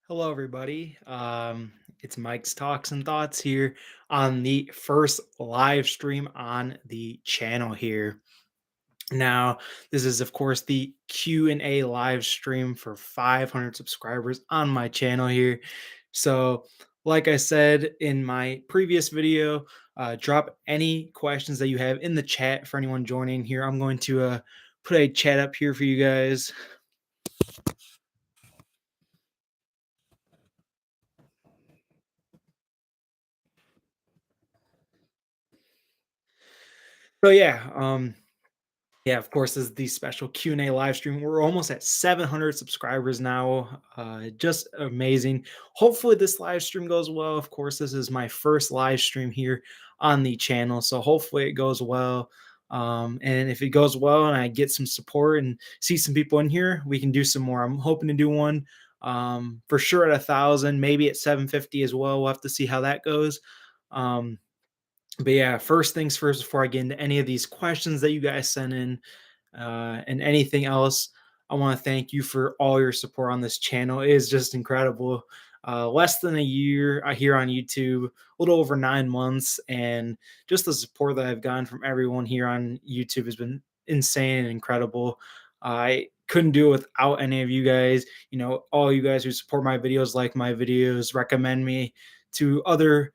Hello, everybody. It's Mike's Talks and Thoughts here on the first live stream on the channel here. Now, this is of course the Q&A live stream for 500 subscribers on my channel here. So, like I said in my previous video, drop any questions that you have in the chat for anyone joining here. I'm going to put a chat up here for you guys. So yeah, yeah, of course, this is the special Q&A live stream. We're almost at 700 subscribers now. Just amazing. Hopefully this live stream goes well. Of course, this is my first live stream here on the channel, so hopefully it goes well. And if it goes well and I get some support and see some people in here, we can do some more. I'm hoping to do one for sure at 1,000, maybe at 750 as well. We'll have to see how that goes. Um, but yeah, first things first, before I get into any of these questions that you guys sent in, and anything else, I want to thank you for all your support on this channel. It is just incredible. Less than a year here on YouTube, a little over 9 months, and just the support that I've gotten from everyone here on YouTube has been insane and incredible. I couldn't do it without any of you guys. You know, all you guys who support my videos, like my videos, recommend me to other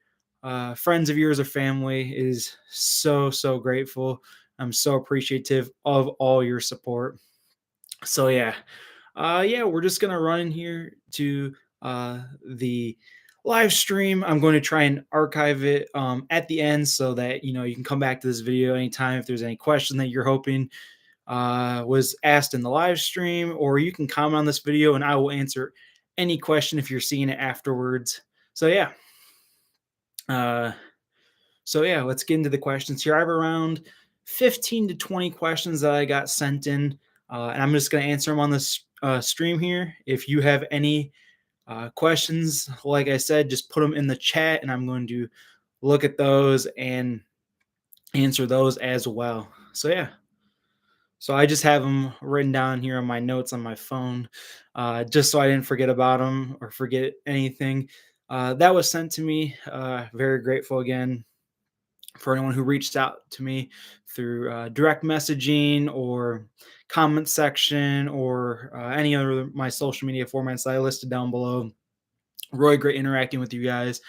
friends of yours or family is so grateful. I'm so appreciative of all your support. So yeah, we're just gonna run in here to the live stream. I'm going to try and archive it at the end so that you can come back to this video anytime if there's any question that you're hoping was asked in the live stream, or you can comment on this video and I will answer any question if you're seeing it afterwards. So yeah. Uh, So yeah, let's get into the questions here. I have around 15 to 20 questions that I got sent in, and I'm just going to answer them on this stream here. If you have any questions, like I said, just put them in the chat, and I'm going to look at those and answer those as well. So yeah, so I just have them written down here on my notes on my phone, just so I didn't forget about them or forget anything. That was sent to me. Very grateful again for anyone who reached out to me through direct messaging or comment section or any other of my social media formats that I listed down below. Really great interacting with you guys.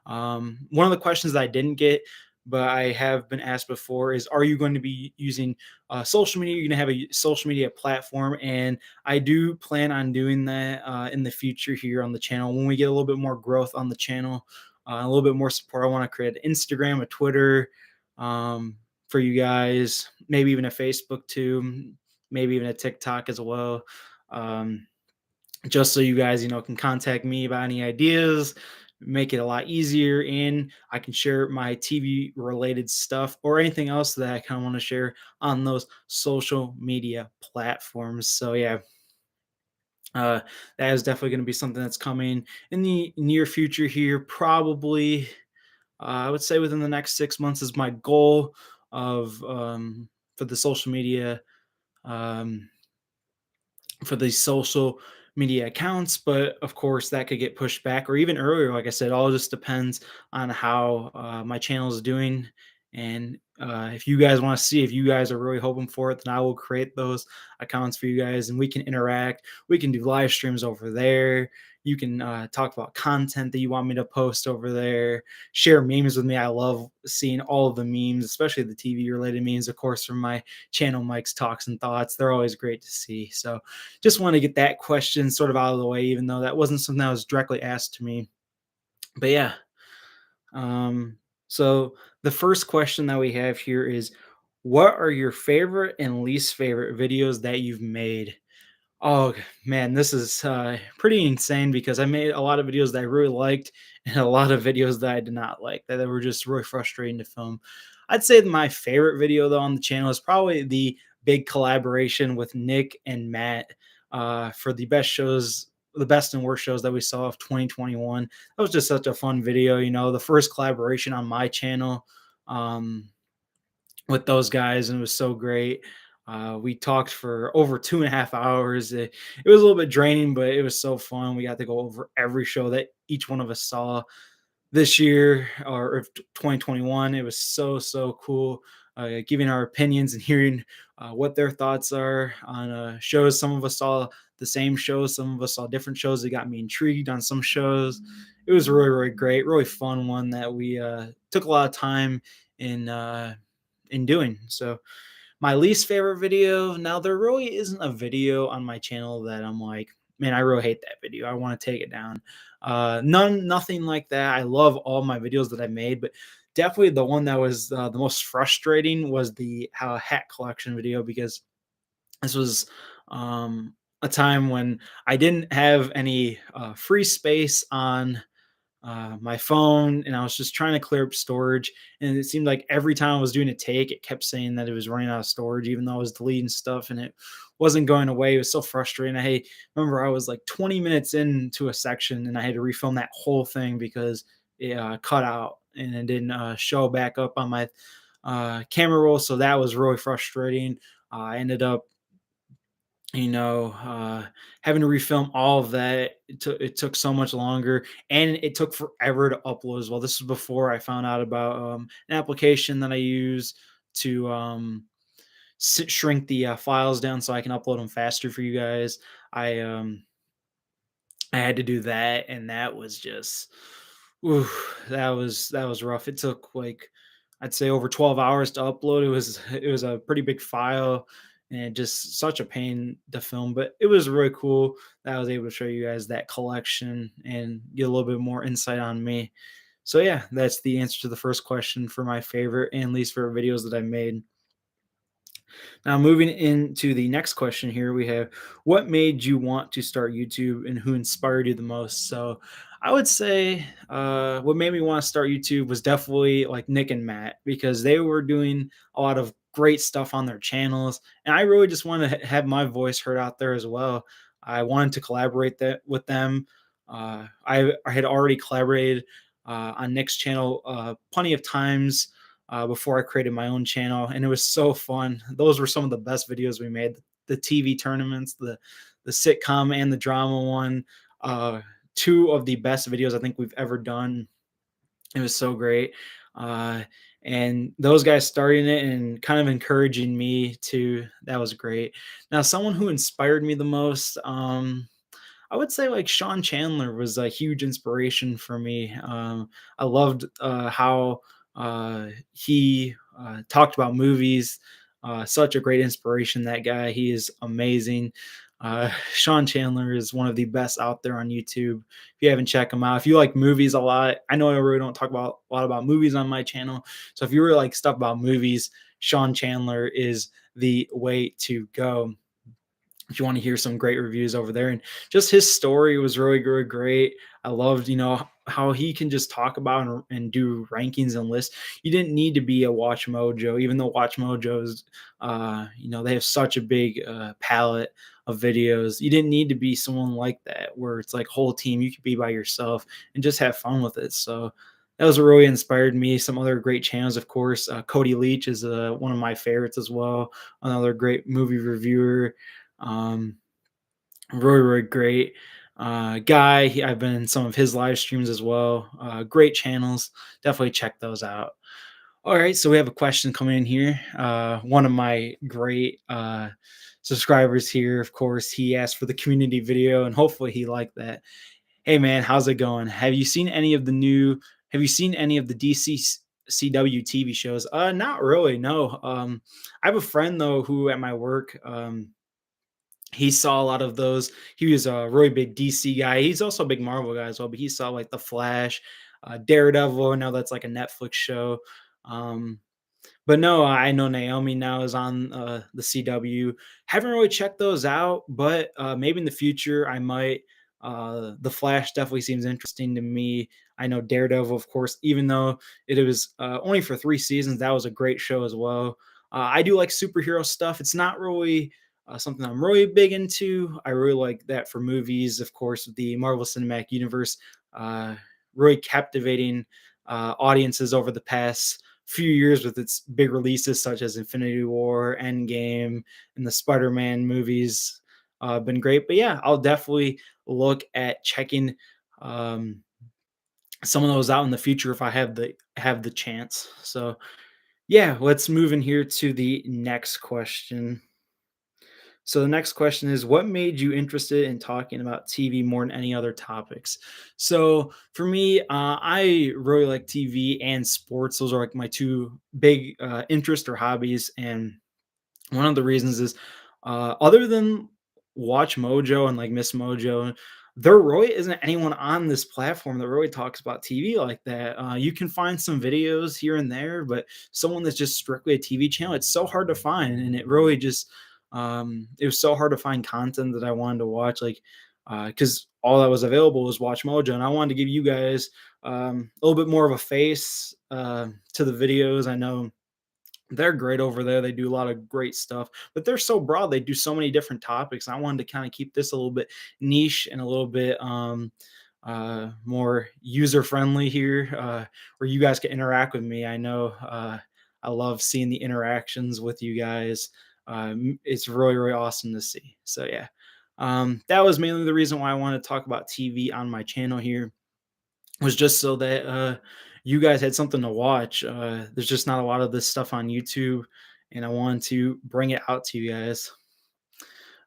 One of the questions that I didn't get, but I have been asked before, is are you going to be using social media? You're going to have a social media platform, and I do plan on doing that in the future here on the channel. When we get a little bit more growth on the channel, a little bit more support, I want to create an Instagram, a Twitter for you guys, maybe even a Facebook too, maybe even a TikTok as well. Um, just so you guys, can contact me about any ideas, make it a lot easier, and I can share my TV related stuff or anything else that I kind of want to share on those social media platforms. So yeah, uh, that is definitely going to be something that's coming in the near future here. Probably, I would say within the next 6 months is my goal of for the social media. Um, for the social media accounts, but of course that could get pushed back or even earlier. Like I said, all just depends on how my channel is doing. And if you guys want to see, if you guys are really hoping for it, then I will create those accounts for you guys and we can interact. We can do live streams over there. You can talk about content that you want me to post over there, share memes with me. I love seeing all of the memes, especially the TV related memes, of course, from my channel, Mike's Talks and Thoughts. They're always great to see. So just want to get that question sort of out of the way, even though that wasn't something that was directly asked to me. But yeah, um, so the first question that we have here is, what are your favorite and least favorite videos that you've made? Oh man, this is pretty insane because I made a lot of videos that I really liked and a lot of videos that I did not like that were just really frustrating to film. I'd say my favorite video though on the channel is probably the big collaboration with Nick and Matt for the best shows, the best and worst shows that we saw of 2021. That was just such a fun video. The first collaboration on my channel with those guys, and it was so great. We talked for over 2.5 hours. It was a little bit draining, but it was so fun. We got to go over every show that each one of us saw this year or of 2021. It was so cool, giving our opinions and hearing what their thoughts are on shows. Some of us saw the same shows, some of us saw different shows that got me intrigued on some shows. It was really great, really fun one that we took a lot of time in doing. So my least favorite video, now there really isn't a video on my channel that I'm like, man, I really hate that video, I want to take it down. Nothing like that. I love all my videos that I made, but definitely the one that was the most frustrating was the how hat collection video, because this was a time when I didn't have any free space on my phone, and I was just trying to clear up storage. And it seemed like every time I was doing a take, it kept saying that it was running out of storage, even though I was deleting stuff and it wasn't going away. It was so frustrating. I remember I was like 20 minutes into a section and I had to refilm that whole thing because it cut out and it didn't show back up on my camera roll. So that was really frustrating. I ended up having to refilm all of that. It took so much longer, and it took forever to upload as well. This was before I found out about an application that I use to shrink the files down so I can upload them faster for you guys. I um i had to do that, and that was just, ooh, that was rough. It took like, I'd say, over 12 hours to upload. It was a pretty big file, and just such a pain to film, but it was really cool that I was able to show you guys that collection and get a little bit more insight on me. So yeah, that's the answer to the first question for my favorite and least favorite videos that I made. Now, moving into the next question here, we have, what made you want to start YouTube and who inspired you the most? So, I would say what made me want to start YouTube was definitely like Nick and Matt, because they were doing a lot of great stuff on their channels. And I really just wanted to have my voice heard out there as well. I wanted to collaborate with them. I had already collaborated on Nick's channel plenty of times before I created my own channel, and it was so fun. Those were some of the best videos we made. The TV tournaments, the sitcom, and the drama one. Two of the best videos I think we've ever done. It was so great. Uh, and those guys starting it and kind of encouraging me to, that was great. Now, someone who inspired me the most, I would say like Sean Chandler was a huge inspiration for me. I loved how he talked about movies. Such a great inspiration, that guy. He is amazing. Sean Chandler is one of the best out there on YouTube. If you haven't checked him out, if you like movies a lot, I know I really don't talk about a lot about movies on my channel. So if you really like stuff about movies, Sean Chandler is the way to go if you want to hear some great reviews over there. And just his story was really great. I loved, how he can just talk about and do rankings and lists. You didn't need to be a Watch Mojo, even though Watch Mojo's, they have such a big palette of videos. You didn't need to be someone like that, where it's like whole team. You could be by yourself and just have fun with it. So that was what really inspired me. Some other great channels, of course. Cody Leach is one of my favorites as well. Another great movie reviewer. Um, really great guy. I've been in some of his live streams as well. Great channels. Definitely check those out. All right, so we have a question coming in here. One of my great subscribers here, of course, he asked for the community video, and hopefully he liked that. Hey man, how's it going? Have you seen any of the DC CW TV shows? Not really, no. I have a friend though who at my work, he saw a lot of those. He was a really big DC guy. He's also a big Marvel guy as well, but he saw like The Flash, Daredevil. I know that's like a Netflix show. Um, but no, I know Naomi now is on the CW. Haven't really checked those out, but maybe in the future I might. The Flash definitely seems interesting to me. I know Daredevil, of course, even though it was only for 3 seasons, that was a great show as well. I do like superhero stuff. It's not really something I'm really big into. I really like that for movies, of course, the Marvel Cinematic Universe, uh, really captivating audiences over the past few years with its big releases such as Infinity War, Endgame, and the Spider-Man movies. Been great, but yeah, I'll definitely look at checking um, some of those out in the future if I have the chance. So yeah, let's move in here to the next question. So the next question is, what made you interested in talking about TV more than any other topics? So for me, I really like TV and sports. Those are like my two big interests or hobbies. And one of the reasons is, other than Watch Mojo and like Miss Mojo, there really isn't anyone on this platform that really talks about TV like that. You can find some videos here and there, but someone that's just strictly a TV channel, it's so hard to find, and it really just it was so hard to find content that I wanted to watch, like because all that was available was Watch Mojo, and I wanted to give you guys a little bit more of a face to the videos. I know they're great over there. They do a lot of great stuff, but they're so broad. They do so many different topics. I wanted to kind of keep this a little bit niche and a little bit more user friendly here, where you guys can interact with me. I know I love seeing the interactions with you guys. It's really, really awesome to see. So, yeah, that was mainly the reason why I wanted to talk about TV on my channel here, was just so that you guys had something to watch. There's just not a lot of this stuff on YouTube, and I wanted to bring it out to you guys.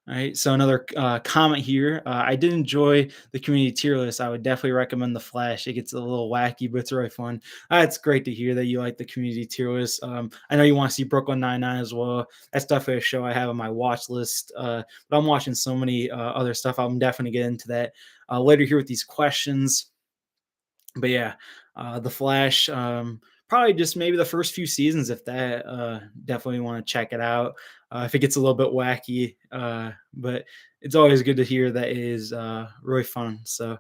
All right. So another comment here. I did enjoy the community tier list. I would definitely recommend the Flash. It gets a little wacky, but it's really fun. It's great to hear that you like the community tier list. I know you want to see Brooklyn Nine-Nine as well. That's definitely a show I have on my watch list. But I'm watching so many other stuff. I'm definitely get into that later here with these questions. But yeah, the Flash, probably just maybe the first few seasons, if that. Definitely want to check it out if it gets a little bit wacky. But it's always good to hear that it is really fun. So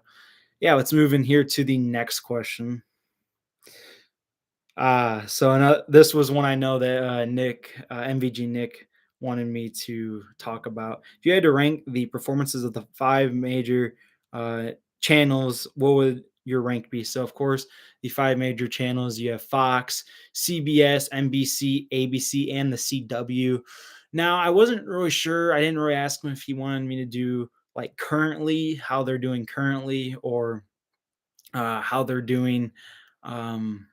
yeah, let's move in here to the next question. This was one I know that Nick, MVG Nick, wanted me to talk about. If you had to rank the performances of the five major uh, channels, what would your rank be? So, of course, the five major channels, you have Fox, CBS, NBC, ABC, and the CW. Now, I wasn't really sure. I didn't really ask him if he wanted me to do like currently, how they're doing currently, or how they're doing. Um,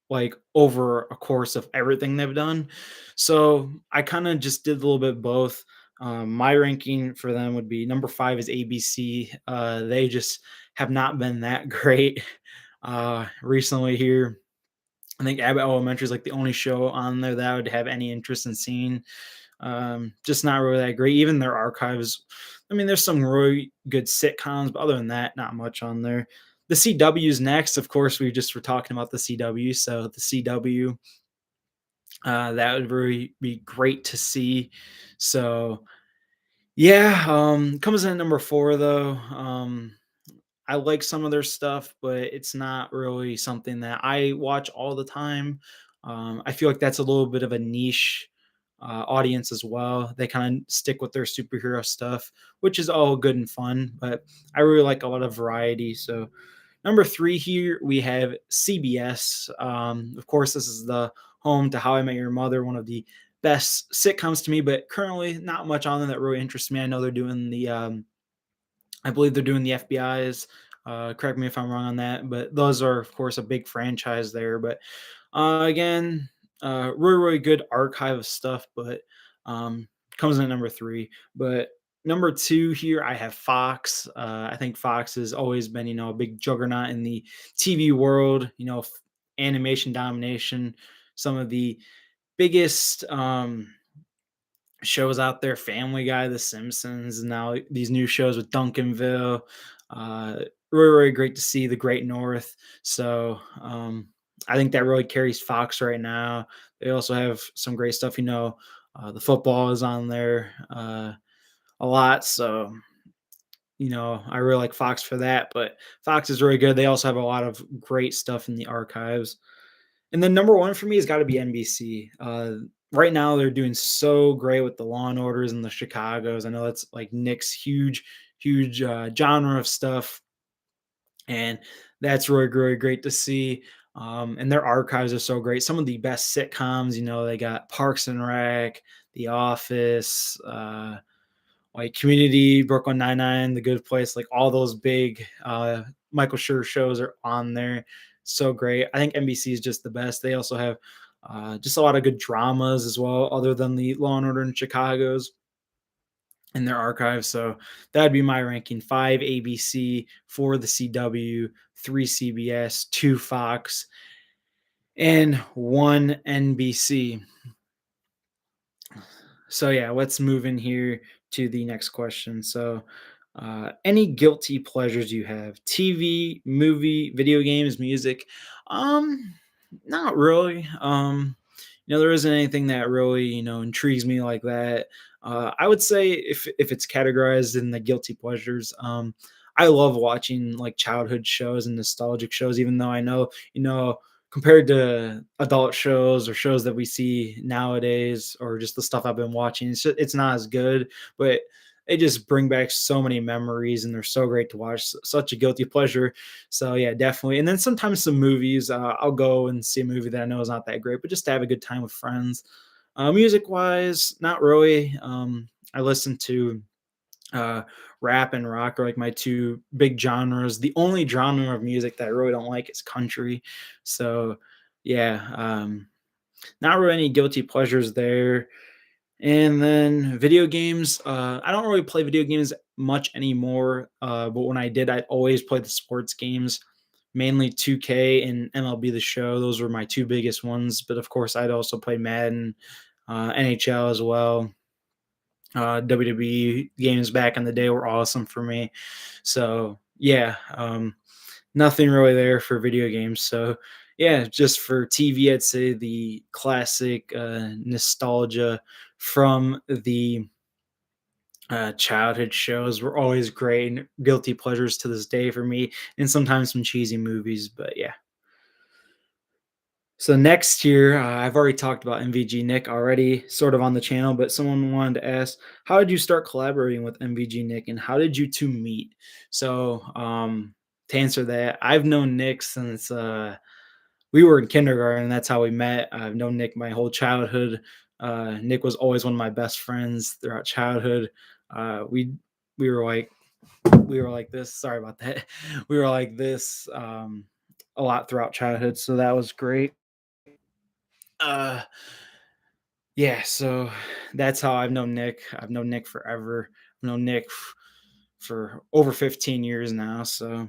like over a course of everything they've done. So I kind of just did a little bit both. My ranking for them would be number five is ABC. They just have not been that great recently here. I think Abbott Elementary is like the only show on there that I would have any interest in seeing. Just not really that great. Even their archives, I mean, there's some really good sitcoms, but other than that, not much on there. The CW's next, of course. We just were talking about the CW, so the CW, that would really be great to see. So yeah, comes in at number four though. I like some of their stuff, but it's not really something that I watch all the time. I feel like that's a little bit of a niche audience as well. They kind of stick with their superhero stuff, which is all good and fun, but I really like a lot of variety. So, number three here, we have CBS. Of course, this is the home to How I Met Your Mother, one of the best sitcoms to me, but currently not much on there that really interests me. I know they're doing I believe they're doing the FBI's. Correct me if I'm wrong on that, but those are, of course, a big franchise there. But again, really, really good archive of stuff, but comes in at number three. But number two here, I have Fox. I think Fox has always been, a big juggernaut in the TV world. Animation domination. Some of the biggest shows out there, Family Guy, The Simpsons, and now these new shows with Duncanville. Uh, really, really great to see the Great North. So I think that really carries Fox right now. They also have some great stuff. The football is on there a lot. So I really like Fox for that. But Fox is really good. They also have a lot of great stuff in the archives. And then number one for me has got to be NBC. Right now, they're doing so great with the Law and Orders and the Chicago's. I know that's like Nick's huge, huge genre of stuff, and that's really, really great to see. And their archives are so great. Some of the best sitcoms, they got Parks and Rec, The Office, like Community, Brooklyn Nine Nine, The Good Place, like all those big Michael Schur shows are on there. So great. I think NBC is just the best. They also have just a lot of good dramas as well, other than the Law and Order in Chicago's in their archives. So that'd be my ranking: five ABC, four the CW, three CBS, two Fox, and one NBC. So yeah, let's move in here to the next question. So, any guilty pleasures you have? TV, movie, video games, music? Um, Not really. There isn't anything that really intrigues me like that. I would say if it's categorized in the guilty pleasures, I love watching like childhood shows and nostalgic shows, even though I know compared to adult shows or shows that we see nowadays or just the stuff I've been watching, it's not as good, but they just bring back so many memories and they're so great to watch. Such a guilty pleasure. So yeah, definitely. And then sometimes some movies, I'll go and see a movie that I know is not that great, but just to have a good time with friends. Music wise, not really. I listen to uh, rap and rock are like my two big genres. The only genre of music that I really don't like is country. So yeah, not really any guilty pleasures there. And then video games. I don't really play video games much anymore. But when I did, I'd always play the sports games, mainly 2K and MLB The Show. Those were my two biggest ones. But of course, I'd also play Madden, NHL as well. WWE games back in the day were awesome for me. So yeah, nothing really there for video games. So yeah, just for TV, I'd say the classic nostalgia from the childhood shows were always great and guilty pleasures to this day for me, and sometimes some cheesy movies. But yeah. So next year, I've already talked about MVG Nick already, sort of on the channel, but someone wanted to ask, how did you start collaborating with MVG Nick, and how did you two meet? So to answer that, I've known Nick since we were in kindergarten. That's how we met. I've known Nick my whole childhood. Nick was always one of my best friends throughout childhood. We were like this. Sorry about that. We were like this a lot throughout childhood, so that was great. Uh, yeah, so that's how I've known Nick. I've known Nick forever. I've known Nick for over 15 years now. So,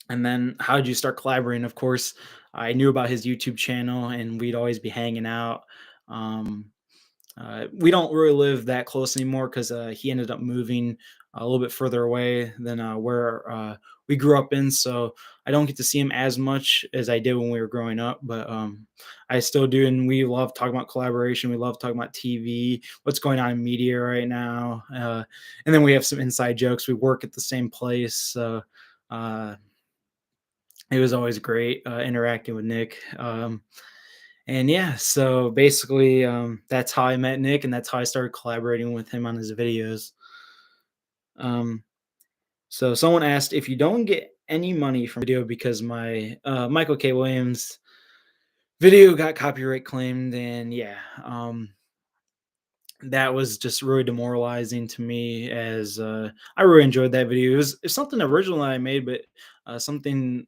and then how did you start collaborating? Of course, I knew about his YouTube channel and we'd always be hanging out. Um, we don't really live that close anymore because he ended up moving a little bit further away than where we grew up in. So I don't get to see him as much as I did when we were growing up, but I still do. And we love talking about collaboration. We love talking about TV, what's going on in media right now. And then we have some inside jokes. We work at the same place. So uh, it was always great interacting with Nick. And yeah, so basically, that's how I met Nick, and that's how I started collaborating with him on his videos. Um, so someone asked if you don't get any money from video because my Michael K. Williams video got copyright claimed, and yeah, that was just really demoralizing to me as I really enjoyed that video. It's something original that I made, but something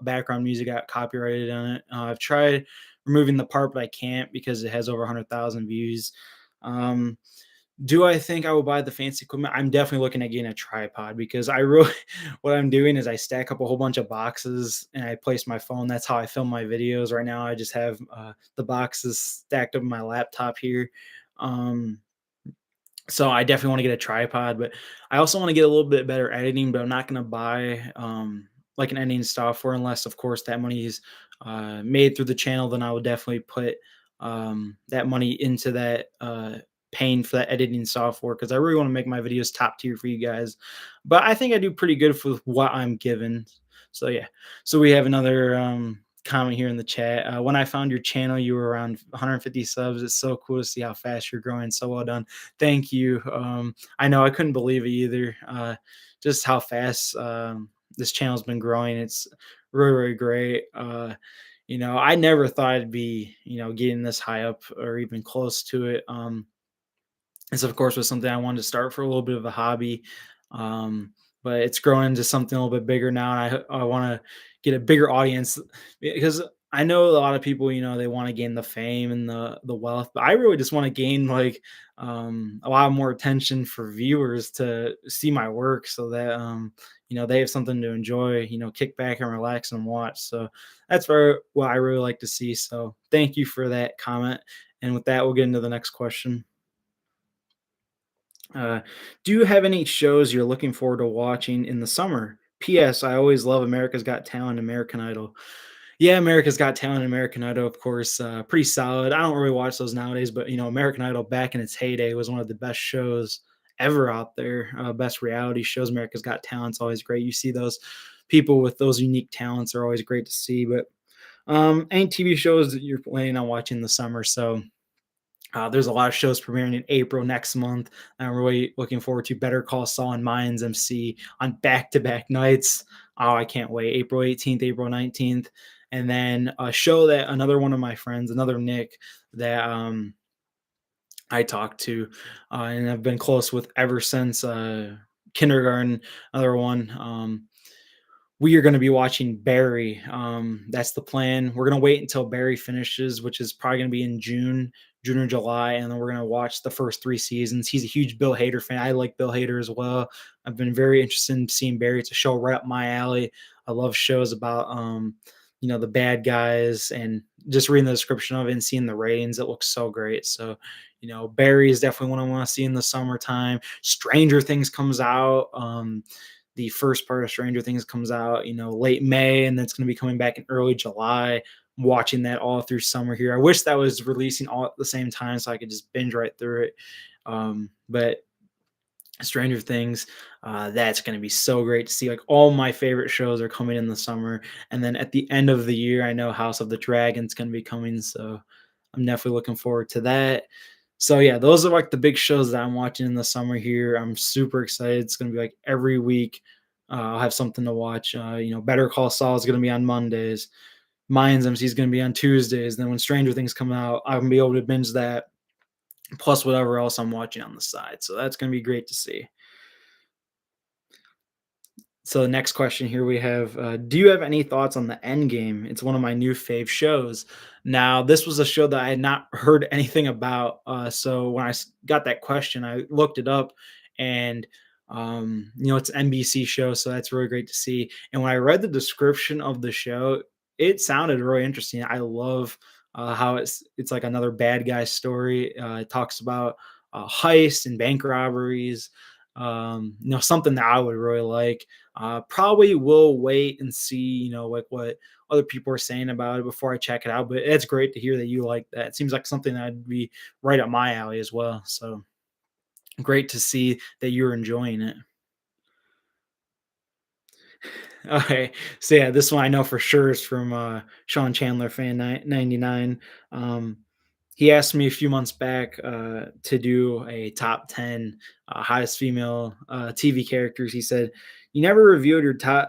background music got copyrighted on it. I've tried removing the part, but I can't because it has over 100,000 views. Um, do I think I will buy the fancy equipment? I'm definitely looking at getting a tripod because I really, what I'm doing is I stack up a whole bunch of boxes and I place my phone. That's how I film my videos right now. I just have the boxes stacked up on my laptop here. Um, so I definitely want to get a tripod, but I also want to get a little bit better editing, but I'm not going to buy like an editing software unless, of course, that money is made through the channel. Then I would definitely put that money into that paying for that editing software because I really want to make my videos top tier for you guys. But I think I do pretty good for what I'm given. So yeah. So we have another comment here in the chat. When I found your channel, you were around 150 subs. It's so cool to see how fast you're growing. So well done. Thank you. I know I couldn't believe it either. Just how fast this channel's been growing. It's really, really great. I never thought I'd be, getting this high up or even close to it. This, of course, was something I wanted to start for a little bit of a hobby, um, but it's grown into something a little bit bigger now, and I want to get a bigger audience because I know a lot of people, they want to gain the fame and the wealth, but I really just want to gain like a lot more attention for viewers to see my work, so that they have something to enjoy, kick back and relax and watch. So that's what I really like to see. So thank you for that comment, and with that, we'll get into the next question. Uh, do you have any shows you're looking forward to watching in the summer? P.S. I always love America's Got Talent, American Idol. Yeah, America's Got Talent, American Idol, of course, pretty solid. I don't really watch those nowadays, but American Idol back in its heyday was one of the best shows ever out there. Best reality shows. America's Got Talent's always great. You see those people with those unique talents are always great to see. But any TV shows that you're planning on watching in the summer? So there's a lot of shows premiering in April next month. I'm really looking forward to Better Call Saul and Mayans MC on back-to-back nights. Oh, I can't wait. April 18th, April 19th. And then a show that another one of my friends, another Nick, that I talked to and I've been close with ever since kindergarten, another one. We are going to be watching Barry. That's the plan. We're going to wait until Barry finishes, which is probably going to be in June or July, and then we're going to watch the first three seasons. He's a huge Bill Hader fan. I like Bill Hader as well. I've been very interested in seeing Barry. It's a show right up my alley. I love shows about the bad guys, and just reading the description of it and seeing the ratings. It looks so great. So, Barry is definitely one I want to see in the summertime. Stranger Things comes out. The first part of Stranger Things comes out, late May, and then it's going to be coming back in early July. I'm watching that all through summer here. I wish that was releasing all at the same time so I could just binge right through it. But Stranger Things, that's going to be so great to see. Like all my favorite shows are coming in the summer, and then at the end of the year, I know House of the Dragon's going to be coming, so I'm definitely looking forward to that. So yeah, those are like the big shows that I'm watching in the summer here. I'm super excited. It's going to be like every week. I'll have something to watch. Better Call Saul is going to be on Mondays. Mayans MC is going to be on Tuesdays. Then when Stranger Things come out, I'm going to be able to binge that plus whatever else I'm watching on the side. So that's going to be great to see. So the next question here we have, do you have any thoughts on the End Game? It's one of my new fave shows. Now, this was a show that I had not heard anything about. So when got that question, I looked it up, and it's an NBC show, so that's really great to see. And when I read the description of the show, it sounded really interesting. I love how it's like another bad guy story. It talks about heists and bank robberies. Something that I would really like. Probably will wait and see, like what other people are saying about it before I check it out. But it's great to hear that you like that. It seems like something that'd be right up my alley as well. So great to see that you're enjoying it. Okay, so yeah, this one I know for sure is from Sean Chandler fan 99. He asked me a few months back to do a top 10 hottest female TV characters. He said, "You never revealed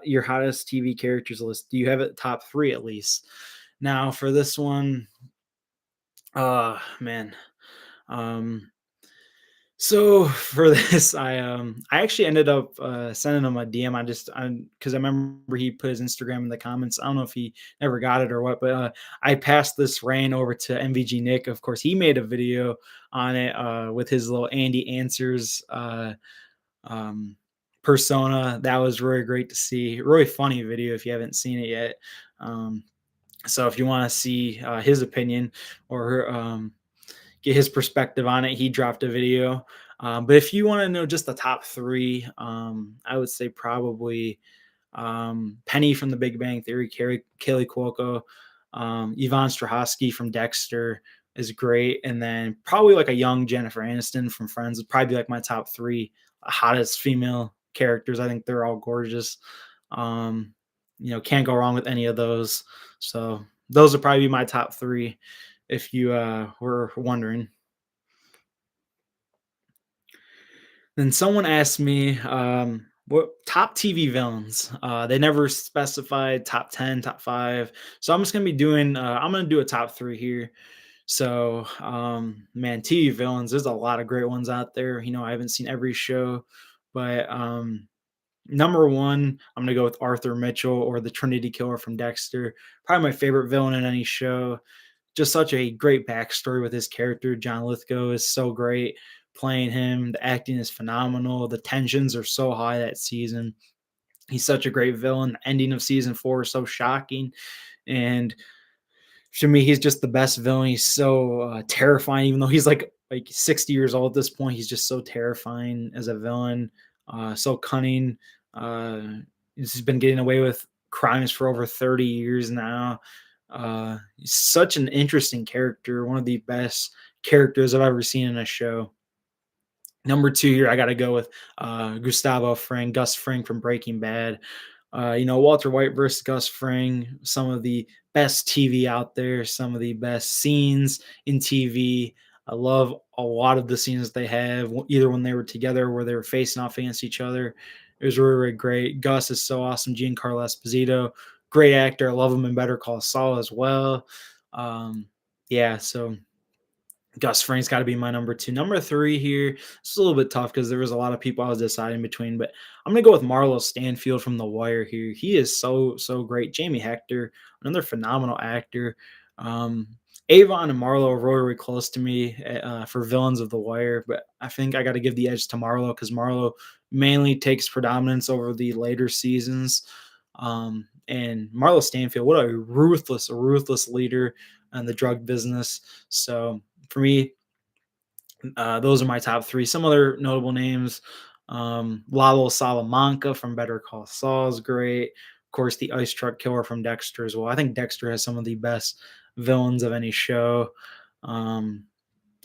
your hottest TV characters list. Do you have it top three at least?" Now for this one, man, um, so for this, I actually ended up sending him a DM. Because I remember he put his Instagram in the comments. I don't know if he never got it or what, but I passed this rain over to MVG Nick. Of course, he made a video on it with his little Andy Answers um, persona. That was really great to see. Really funny video if you haven't seen it yet. So if you want to see his opinion or get his perspective on it. He dropped a video. But if you want to know just the top three, I would say probably Penny from The Big Bang Theory, Kaylee Cuoco, Yvonne Strahovski from Dexter is great, and then probably like a young Jennifer Aniston from Friends would probably be like my top three hottest female characters. I think they're all gorgeous. Um, can't go wrong with any of those. So those would probably be my top three if you were wondering. Then someone asked me, What top TV villains? They never specified top 10, top 5. So I'm just gonna be doing I'm gonna do a top 3 here. So man, TV villains, there's a lot of great ones out there. I haven't seen every show, but number 1, I'm gonna go with Arthur Mitchell or the Trinity Killer from Dexter. Probably my favorite villain in any show. Just such a great backstory with his character. John Lithgow is so great playing him. The acting is phenomenal. The tensions are so high that season. He's such a great villain. The ending of season 4 is so shocking. And to me, he's just the best villain. He's so terrifying, even though he's like 60 years old at this point. He's just so terrifying as a villain, so cunning. Uh, he's been getting away with crimes for over 30 years now. He's such an interesting character, one of the best characters I've ever seen in a show. Number 2 here, I gotta go with, Gustavo Fring, Gus Fring from Breaking Bad. Walter White versus Gus Fring, some of the best TV out there, some of the best scenes in TV. I love a lot of the scenes they have, either when they were together or where they were facing off against each other. It was really, really great. Gus is so awesome. Giancarlo Esposito, great actor. I love him in Better Call Saul as well. Um, yeah, so Gus Fring's got to be my number 2. Number 3 here, it's a little bit tough because there was a lot of people I was deciding between, but I'm gonna go with Marlo Stanfield from The Wire here. He is so so great. Jamie Hector, another phenomenal actor. Um, Avon and Marlo are really, really close to me for villains of The Wire, but I think I got to give the edge to Marlo because Marlo mainly takes predominance over the later seasons. And Marlo Stanfield, what a ruthless, ruthless leader in the drug business. So for me, those are my top 3. Some other notable names, Lalo Salamanca from Better Call Saul is great. Of course, the Ice Truck Killer from Dexter as well. I think Dexter has some of the best villains of any show. Um,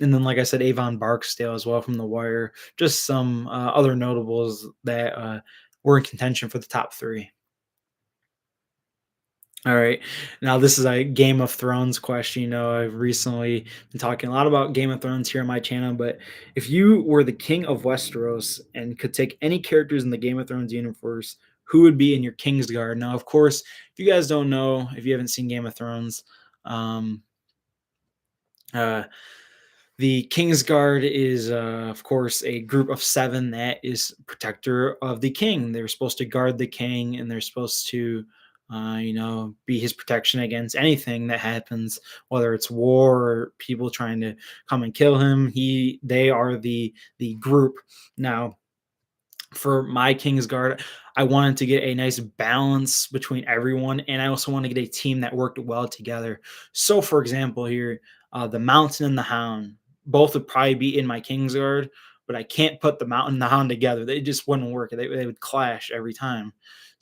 and then, like I said, Avon Barksdale as well from The Wire. Just some other notables that were in contention for the top 3. All right. Now, this is a Game of Thrones question. I've recently been talking a lot about Game of Thrones here on my channel, but if you were the king of Westeros and could take any characters in the Game of Thrones universe, who would be in your Kingsguard? Now, of course, if you guys don't know, if you haven't seen Game of Thrones, um, uh, the Kingsguard is, of course, a group of 7 that is protector of the king. They're supposed to guard the king, and they're supposed to, be his protection against anything that happens, whether it's war or people trying to come and kill him. They are the group. Now, for my Kingsguard, I wanted to get a nice balance between everyone, and I also want to get a team that worked well together. So, for example, here, the Mountain and the Hound, both would probably be in my Kingsguard, but I can't put the Mountain and the Hound together. They just wouldn't work. They would clash every time.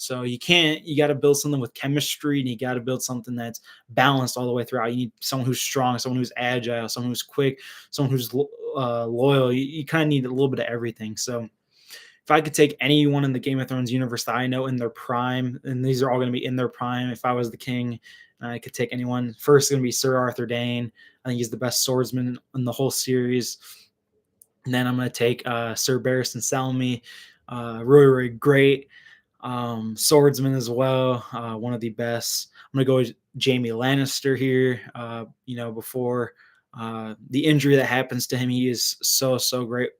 So you can't. You got to build something with chemistry, and you got to build something that's balanced all the way throughout. You need someone who's strong, someone who's agile, someone who's quick, someone who's loyal. You kind of need a little bit of everything. So if I could take anyone in the Game of Thrones universe that I know in their prime, and these are all going to be in their prime, if I was the king, I could take anyone. First, going to be Sir Arthur Dayne. I think he's the best swordsman in the whole series. And then I'm going to take Sir Barristan Selmy. Really, really great swordsman as well. One of the best. I'm gonna go with Jamie Lannister here. Before the injury that happens to him, he is so so great.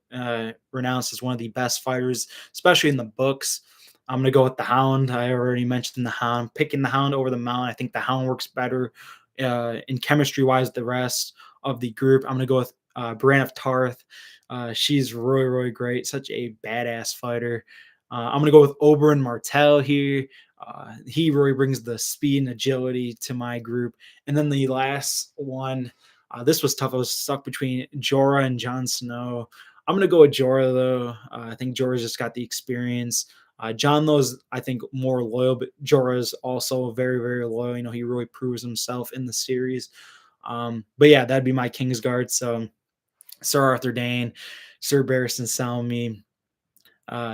Renounced as one of the best fighters, especially in the books. I'm gonna go with the Hound. I already mentioned the Hound. Picking the Hound over the Mount. I think the Hound works better in chemistry wise. The rest of the group. I'm gonna go with Brienne of Tarth. She's really really great. Such a badass fighter. I'm going to go with Oberyn Martell here. He really brings the speed and agility to my group. And then the last one, this was tough. I was stuck between Jorah and Jon Snow. I'm going to go with Jorah, though. I think Jorah's just got the experience. Jon, though, is, I think, more loyal, but Jorah is also very, very loyal. He really proves himself in the series. But yeah, that'd be my Kingsguard. So Sir Arthur Dayne, Sir Barristan Selmy,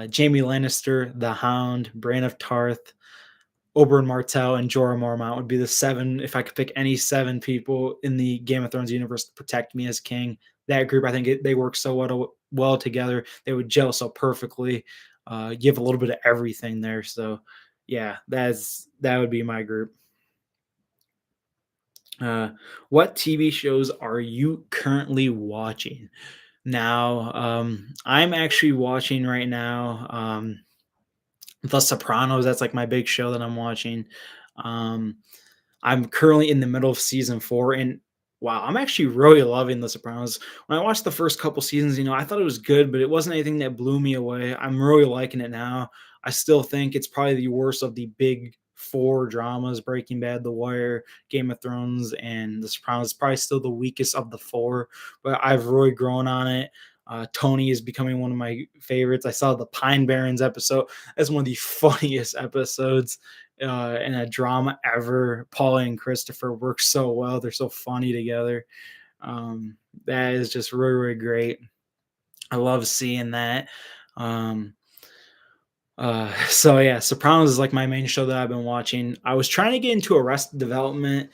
Jamie Lannister, the Hound, Bran of Tarth, Oberyn Martell, and Jorah Mormont would be the 7. If I could pick any 7 people in the Game of Thrones universe to protect me as king, that group, I think they work so well together. They would gel so perfectly. Give a little bit of everything there. So yeah, that would be my group. Uh, what TV shows are you currently watching? Now, I'm actually watching right now. The Sopranos. That's like my big show that I'm watching. Um, I'm currently in the middle of season 4, and wow, I'm actually really loving The Sopranos. When I watched the first couple seasons, I thought it was good, but it wasn't anything that blew me away. I'm really liking it now. I still think it's probably the worst of the big 4 dramas: Breaking Bad, The Wire, Game of Thrones, and The Sopranos. Probably still the weakest of the 4, but I've really grown on it. Tony is becoming one of my favorites. I saw the Pine Barrens episode. That's one of the funniest episodes in a drama ever. Paula and Christopher work so well. They're so funny together. Um, that is just really, really great. I love seeing that. Um, so yeah, Sopranos is like my main show that I've been watching. I was trying to get into Arrested Development.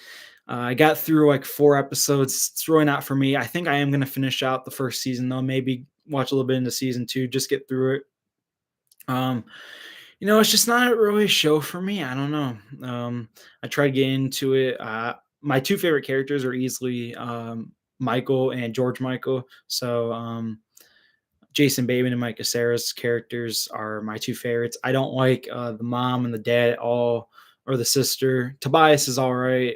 I got through like 4 episodes. It's really not for me. I think I am going to finish out the first season though. Maybe watch a little bit into season 2, just get through it. Um, it's just not really a show for me. I don't know. I tried getting into it. My two favorite characters are easily Michael and George Michael. So Jason Bateman and Mike Caceres characters are my two favorites. I don't like the mom and the dad at all, or the sister. Tobias is all right.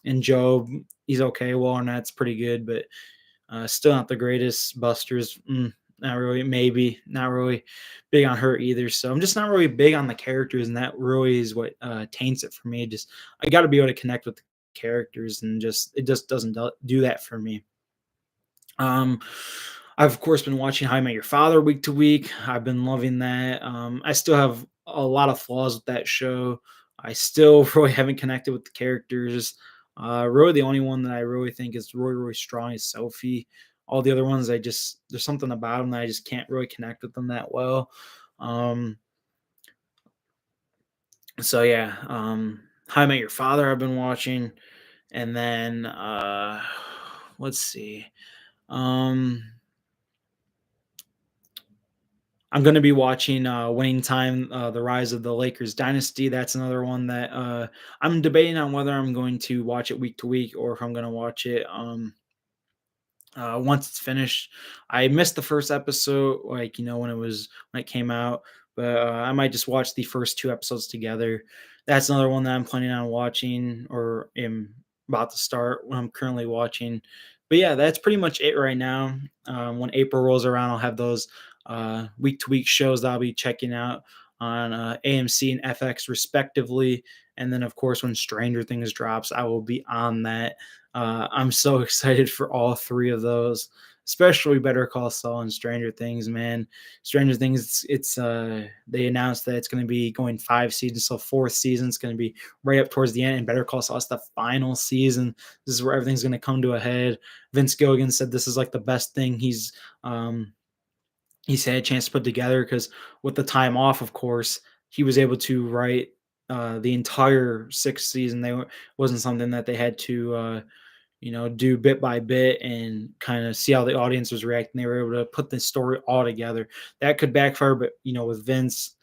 And Job, he's okay. Well, Arnett's pretty good, but still not the greatest. Buster's not really, maybe not really big on her either. So I'm just not really big on the characters, and that really is what taints it for me. Just I got to be able to connect with the characters, and just it just doesn't do that for me. Um, I've of course been watching How I Met Your Father week to week. I've been loving that. I still have a lot of flaws with that show. I still really haven't connected with the characters. Really, the only one that I really think is really, really strong is Sophie. All the other ones, there's something about them that I just can't really connect with them that well. Um, so yeah, How I Met Your Father I've been watching, and then let's see. Um, I'm going to be watching Winning Time, The Rise of the Lakers Dynasty. That's another one that I'm debating on whether I'm going to watch it week to week, or if I'm going to watch it once it's finished. I missed the first episode, like when it came out, but I might just watch the first 2 episodes together. That's another one that I'm planning on watching, or am about to start, when I'm currently watching. But yeah, that's pretty much it right now. When April rolls around, I'll have those week to week shows that I'll be checking out on AMC and FX respectively. And then, of course, when Stranger Things drops, I will be on that. I'm so excited for all 3 of those, especially Better Call Saul and Stranger Things, man. Stranger Things, it's they announced that it's going to be going 5 seasons, so 4th season is going to be right up towards the end, and Better Call Saul is the final season. This is where everything's going to come to a head. Vince Gilligan said this is like the best thing he's had a chance to put together, because with the time off, of course, he was able to write the entire 6th season. Wasn't something that they had to do bit by bit and kind of see how the audience was reacting. They were able to put the story all together. That could backfire, but with Vince,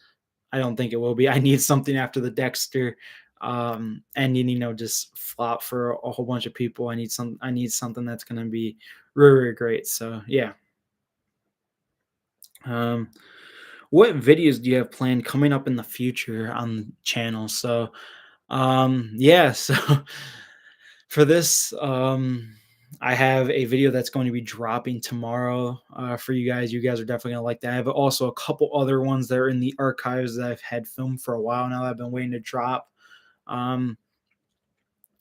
I don't think it will be. I need something after the Dexter ending, just flop for a whole bunch of people. I need something that's going to be really, really great. So yeah. Um, what videos do you have planned coming up in the future on the channel? So yeah, so for this, I have a video that's going to be dropping tomorrow for you guys. You guys are definitely gonna like that. I have also a couple other ones that are in the archives that I've had filmed for a while now that I've been waiting to drop. Um,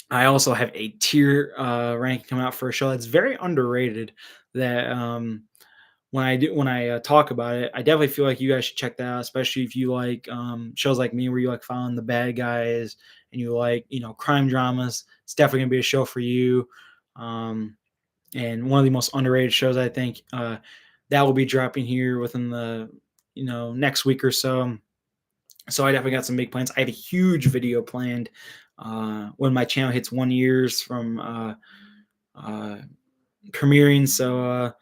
I also have a tier ranking coming out for a show that's very underrated. That when I talk about it, I definitely feel like you guys should check that out, especially if you like shows like me, where you like following the bad guys, and you like crime dramas. It's definitely gonna be a show for you. Um, and one of the most underrated shows, I think, that will be dropping here within the next week or so. So I definitely got some big plans. I have a huge video planned when my channel hits 1 years from uh, premiering. So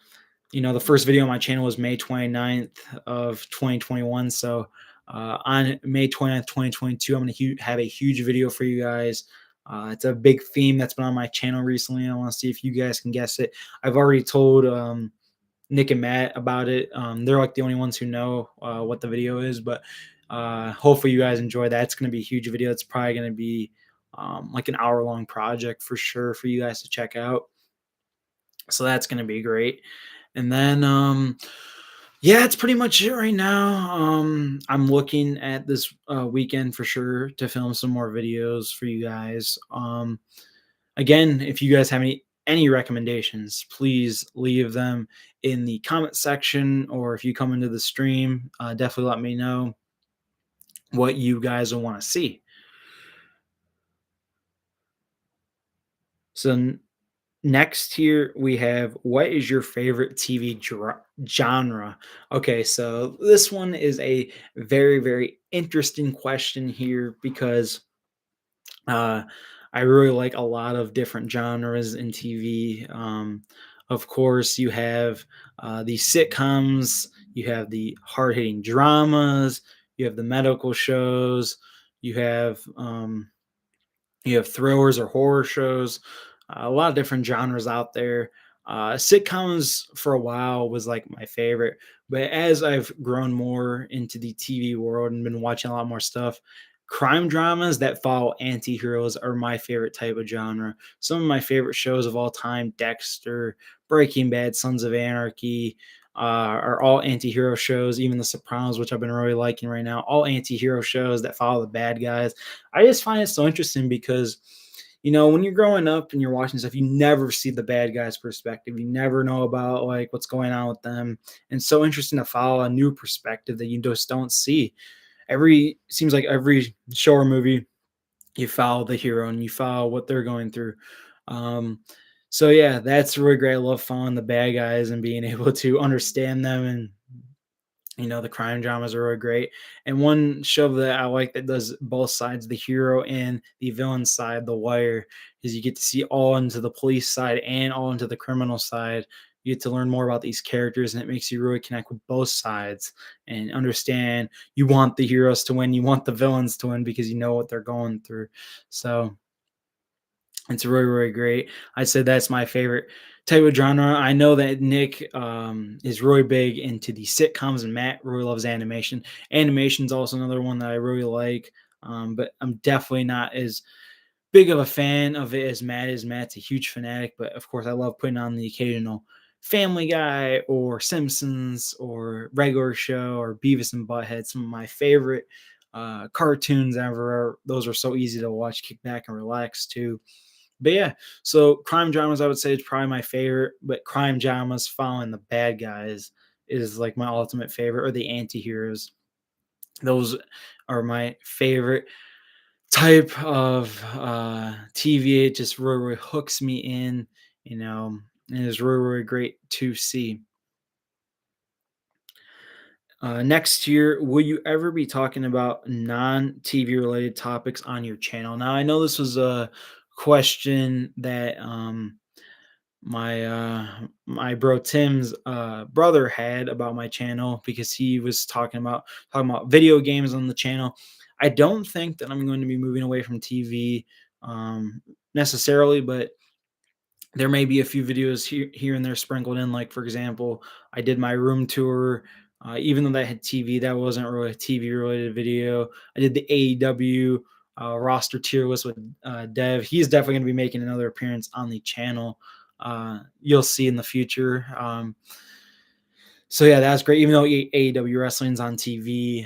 the first video on my channel was May 29th of 2021. So on May 29th, 2022, I'm going to have a huge video for you guys. It's a big theme that's been on my channel recently. I want to see if you guys can guess it. I've already told Nick and Matt about it. They're like the only ones who know what the video is, but hopefully you guys enjoy that. It's going to be a huge video. It's probably going to be like an hour-long project for sure for you guys to check out. So that's going to be great. And then yeah, it's pretty much it right now. I'm looking at this weekend for sure to film some more videos for you guys. Again, if you guys have any recommendations, please leave them in the comment section, or if you come into the stream, definitely let me know what you guys will want to see. So next here we have, what is your favorite TV genre? Okay, so this one is a very, very interesting question here because uh, I really like a lot of different genres in TV. Of course, you have the sitcoms, you have the hard hitting dramas, you have the medical shows, you have thrillers or horror shows, a lot of different genres out there. Sitcoms for a while was like my favorite, but as I've grown more into the TV world and been watching a lot more stuff, crime dramas that follow anti-heroes are my favorite type of genre. Some of my favorite shows of all time, Dexter, Breaking Bad, Sons of Anarchy, are all anti-hero shows. Even The Sopranos, which I've been really liking right now, all anti-hero shows that follow the bad guys. I just find it so interesting because, when you're growing up and you're watching stuff, you never see the bad guy's perspective. You never know about like what's going on with them. And it's so interesting to follow a new perspective that you just don't see. Seems like every show or movie, you follow the hero and you follow what they're going through. Um, so yeah, that's really great. I love following the bad guys and being able to understand them, and the crime dramas are really great. And one show that I like that does both sides, the hero and the villain side, The Wire, is you get to see all into the police side and all into the criminal side. You get to learn more about these characters, and it makes you really connect with both sides and understand. You want the heroes to win, you want the villains to win because you know what they're going through. So it's really, really great. I'd say that's my favorite type of genre. I know that Nick is really big into the sitcoms, and Matt really loves animation. Animation's also another one that I really like, but I'm definitely not as big of a fan of it as Matt is. Matt's a huge fanatic, but of course, I love putting on the occasional Family Guy or Simpsons or regular show or Beavis and Butthead. Some of my favorite cartoons ever. Those are so easy to watch, kick back and relax too. But yeah, so crime dramas I would say is probably my favorite, but crime dramas following the bad guys is like my ultimate favorite, or the anti-heroes. Those are my favorite type of TV. It just really, really hooks me in, and it's really, really great to see. Next year, will you ever be talking about non-TV related topics on your channel? Now, I know this was a question that my bro Tim's brother had about my channel, because he was talking about video games on the channel. I don't think that I'm going to be moving away from TV necessarily, but there may be a few videos here and there sprinkled in. Like, for example, I did my room tour. Even though that had TV, that wasn't really a TV related video. I did the AEW roster tier list with Dev. He's definitely going to be making another appearance on the channel. You'll see in the future. So yeah, that's great. Even though AEW wrestling's on TV,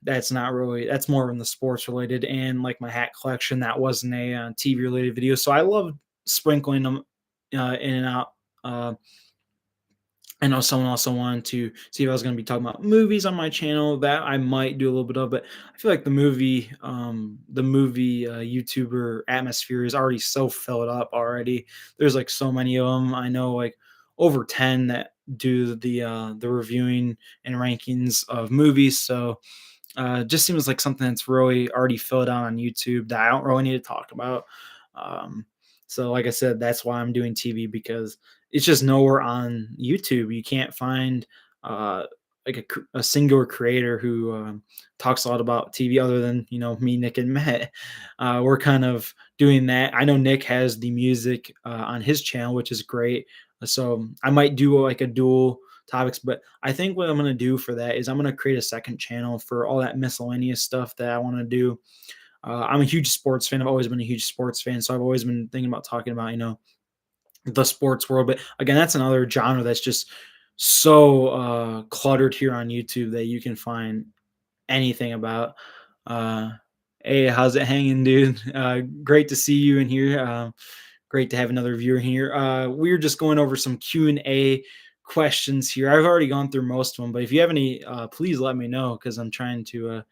that's more in the sports related. And like my hat collection, that wasn't a TV related video. So I love sprinkling them in and out. I know someone also wanted to see if I was going to be talking about movies on my channel. That I might do a little bit of, but I feel like the movie YouTuber atmosphere is already so filled up already. There's like so many of them. I know like over 10 that do the reviewing and rankings of movies. So just seems like something that's really already filled out on YouTube that I don't really need to talk about. Um, so like I said, that's why I'm doing TV, because it's just nowhere on YouTube. You can't find uh, like a singular creator who talks a lot about TV other than me, Nick, and Matt. We're kind of doing that. I know Nick has the music on his channel, which is great. So I might do like a dual topics, but I think what I'm gonna do for that is I'm gonna create a second channel for all that miscellaneous stuff that I want to do. I'm a huge sports fan. I've always been a huge sports fan, so I've always been thinking about talking about the sports world. But again, that's another genre that's just so cluttered here on YouTube that you can find anything about. Uh, hey, how's it hanging, dude? Great to see you in here. Great to have another viewer here. We're just going over some Q&A questions here. I've already gone through most of them, but if you have any, please let me know because I'm trying to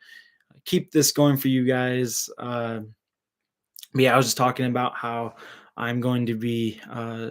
keep this going for you guys. But yeah, I was just talking about how I'm going to be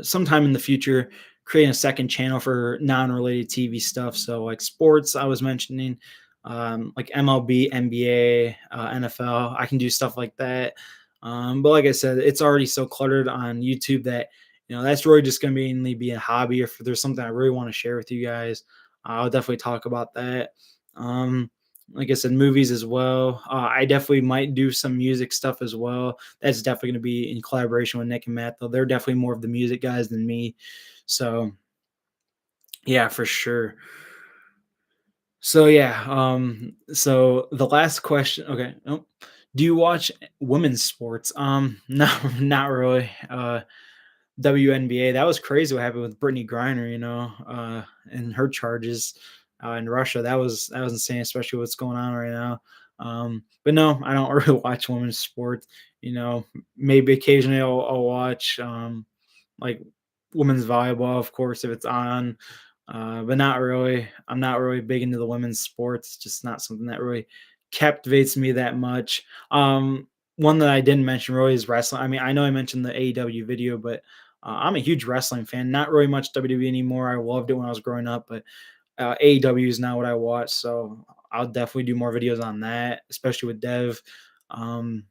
sometime in the future creating a second channel for non-related TV stuff. So like sports, I was mentioning, like MLB, NBA, NFL. I can do stuff like that. But like I said, it's already so cluttered on YouTube that that's really just going to mainly be a hobby. If there's something I really want to share with you guys, I'll definitely talk about that. Um, like I said, movies as well. I definitely might do some music stuff as well. That's definitely going to be in collaboration with Nick and Matt, though. They're definitely more of the music guys than me. So, yeah, for sure. So, yeah. So the last question. Okay. Oh, do you watch women's sports? No, not really. WNBA. That was crazy what happened with Brittany Griner, and her charges in Russia. That was insane, especially what's going on right now. But no, I don't really watch women's sports. Maybe occasionally I'll watch like women's volleyball, of course, if it's on. But not really. I'm not really big into the women's sports. Just not something that really captivates me that much. One that I didn't mention really is wrestling. I mean, I know I mentioned the AEW video, but I'm a huge wrestling fan. Not really much WWE anymore. I loved it when I was growing up, but AEW is now what I watch. So I'll definitely do more videos on that, especially with Dev. Um,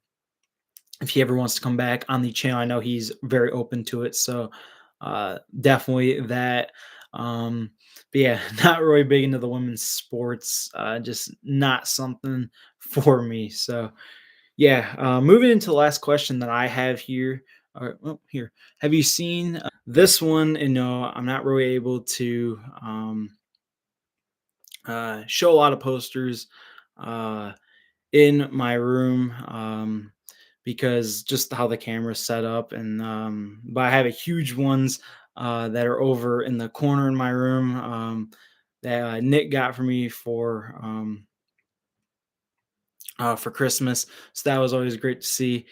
if he ever wants to come back on the channel, I know he's very open to it. So definitely that. Um, but yeah, not really big into the women's sports. Just not something for me. So yeah, moving into the last question that I have here. Here, have you seen this one? And no, I'm not really able to show a lot of posters uh, in my room because just how the camera's set up. And but I have a huge ones that are over in the corner in my room that Nick got for me for Christmas. So that was always great to see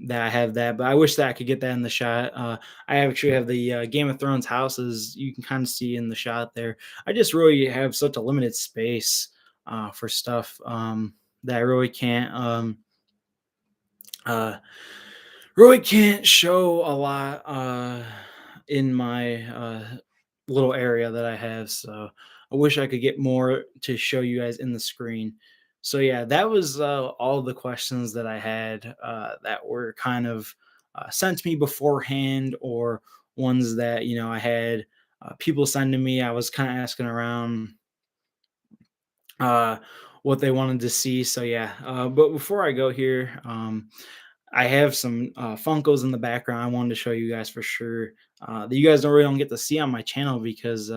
that I have that, but I wish that I could get that in the shot. I actually have the Game of Thrones houses you can kind of see in the shot there. I just really have such a limited space for stuff that I uh, really can't show a lot in my little area that I have. So I wish I could get more to show you guys in the screen. So yeah, that was all the questions that I had that were kind of sent to me beforehand, or ones that I had people send to me. I was kind of asking around uh, what they wanted to see. So yeah, but before I go here, I have some Funkos in the background. I wanted to show you guys for sure that you guys don't get to see on my channel because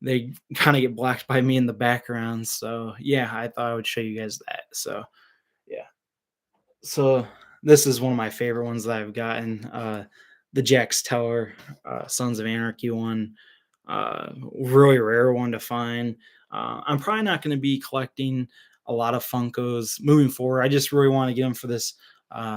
they kind of get blocked by me in the background. So yeah, I thought I would show you guys that. So yeah. So this is one of my favorite ones that I've gotten. The Jax Teller Sons of Anarchy one. Really rare one to find. I'm probably not going to be collecting a lot of Funkos moving forward. I just really want to get them for this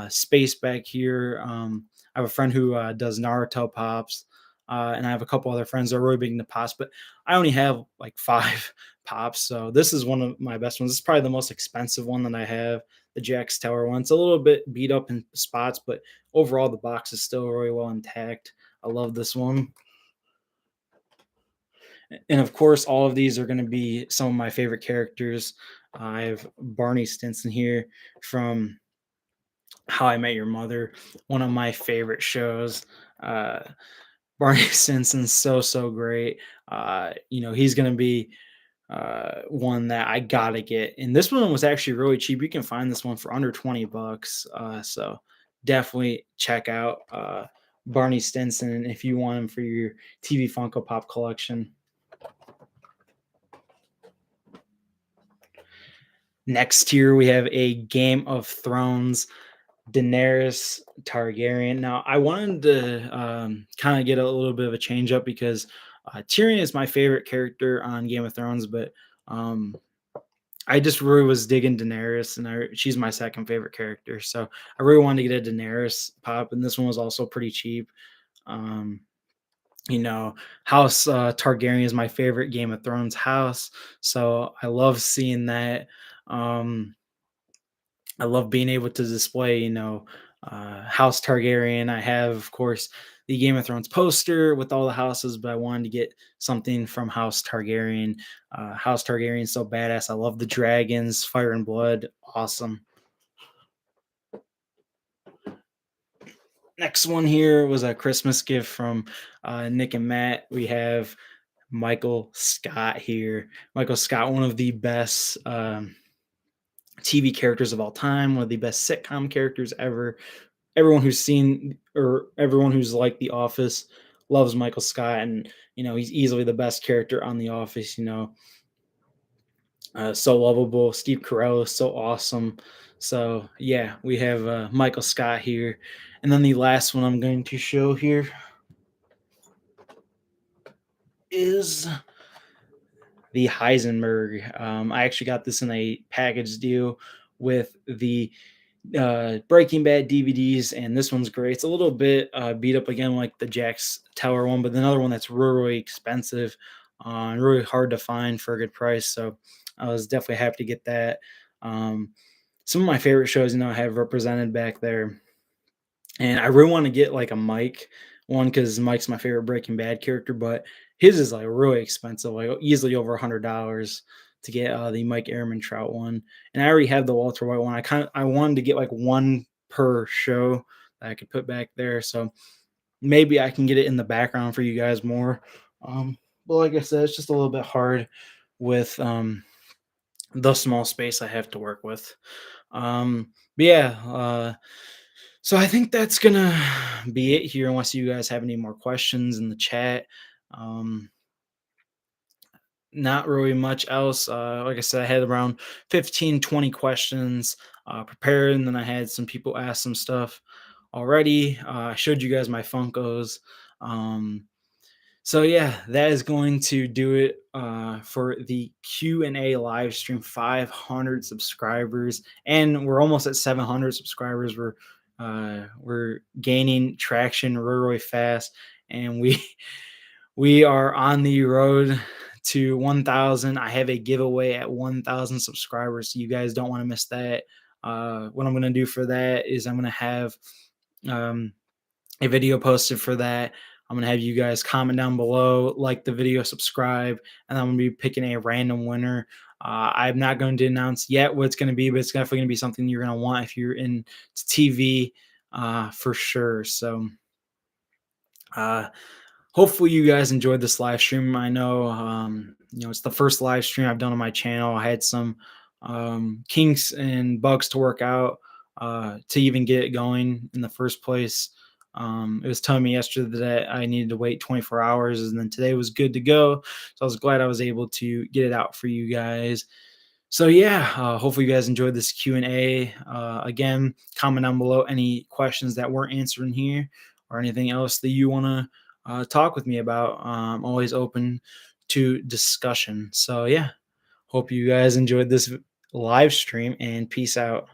space back here. I have a friend who does Naruto pops, and I have a couple other friends that are really big into pops, but I only have like five pops. So this is one of my best ones. This is probably the most expensive one that I have, the Jax Tower one. It's a little bit beat up in spots, but overall the box is still really well intact. I love this one. And of course, all of these are going to be some of my favorite characters. I have Barney Stinson here from How I Met Your Mother, one of my favorite shows. Uh, Barney Stinson's so great. He's gonna be one that I gotta get. And this one was actually really cheap. You can find this one for under 20 bucks. So definitely check out Barney Stinson if you want him for your TV Funko Pop collection. Next here we have a Game of Thrones Daenerys Targaryen. Now, I wanted to kind of get a little bit of a change up because Tyrion is my favorite character on Game of Thrones, but um, I just really was digging Daenerys, and she's my second favorite character. So I really wanted to get a Daenerys pop, and this one was also pretty cheap. Um, you know, House Targaryen is my favorite Game of Thrones house, so I love seeing that. Um, I love being able to display, House Targaryen. I have, of course, the Game of Thrones poster with all the houses, but I wanted to get something from House Targaryen. House Targaryen is so badass. I love the dragons, fire and blood. Awesome. Next one here was a Christmas gift from Nick and Matt. We have Michael Scott here. Michael Scott, one of the best TV characters of all time, one of the best sitcom characters ever. Everyone who's seen or everyone who's like The Office loves Michael Scott, and he's easily the best character on The Office. So lovable. Steve Carell is so awesome. So yeah, we have Michael Scott here, and then the last one I'm going to show here is the Heisenberg. I actually got this in a package deal with the Breaking Bad DVDs, and this one's great. It's a little bit beat up again, like the Jack's Tower one, but another one that's really expensive and really hard to find for a good price. So I was definitely happy to get that. Um, some of my favorite shows, I have represented back there, and I really want to get like a Mike one because Mike's my favorite Breaking Bad character, but his is like really expensive, like easily over $100 to get the Mike Ehrman Trout one. And I already have the Walter White one. I wanted to get like one per show that I could put back there. So maybe I can get it in the background for you guys more. But like I said, it's just a little bit hard with the small space I have to work with. But yeah, so I think that's gonna be it here, unless you guys have any more questions in the chat. Um, Not really much else. Like I said, I had around 15, 20 questions prepared, and then I had some people ask some stuff already. I showed you guys my Funkos. Um, so yeah, that is going to do it for the Q&A live stream. 500 subscribers, and we're almost at 700 subscribers. We're gaining traction really fast, and we we are on the road to 1,000. I have a giveaway at 1,000 subscribers, so you guys don't want to miss that. What I'm going to do for that is I'm going to have um, a video posted for that. I'm going to have you guys comment down below, like the video, subscribe, and I'm going to be picking a random winner. I'm not going to announce yet what it's going to be, but it's definitely going to be something you're going to want if you're in TV for sure. So, uh, hopefully you guys enjoyed this live stream. I know, it's the first live stream I've done on my channel. I had some kinks and bugs to work out to even get it going in the first place. It was telling me yesterday that I needed to wait 24 hours, and then today was good to go. So I was glad I was able to get it out for you guys. So yeah, hopefully you guys enjoyed this Q&A. Again, comment down below any questions that weren't answered in here or anything else that you want to talk with me about. I'm always open to discussion. So yeah, hope you guys enjoyed this live stream, and peace out.